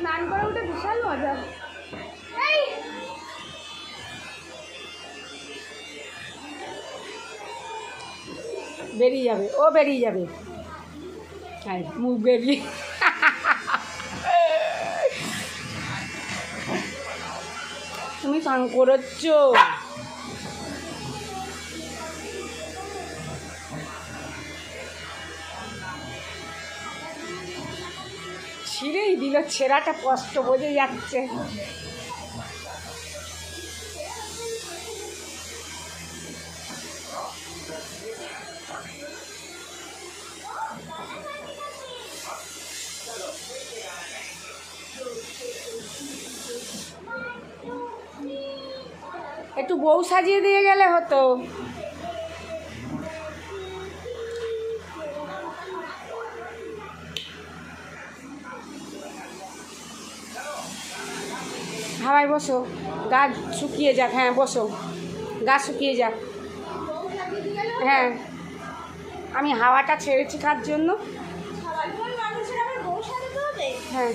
স্নান করে উঠে বিশাল মজা। বেরিয়ে যাবে, ও বেরিয়ে যাবে। হ্যাঁ, মুখ বেরিয়ে। তুমি স্নান করেছ? ছিঁড়েই দিল, ছেঁড়াটা কষ্ট বোঝা যাচ্ছে। একটু বউ সাজিয়ে দিয়ে গেলে হতো। হাওয়ায় বসো, গা শুকিয়ে যাক। হ্যাঁ বসো, গা শুকিয়ে যাক। হ্যাঁ, আমি হাওয়াটা ছেড়েছি কার জন্য? হ্যাঁ।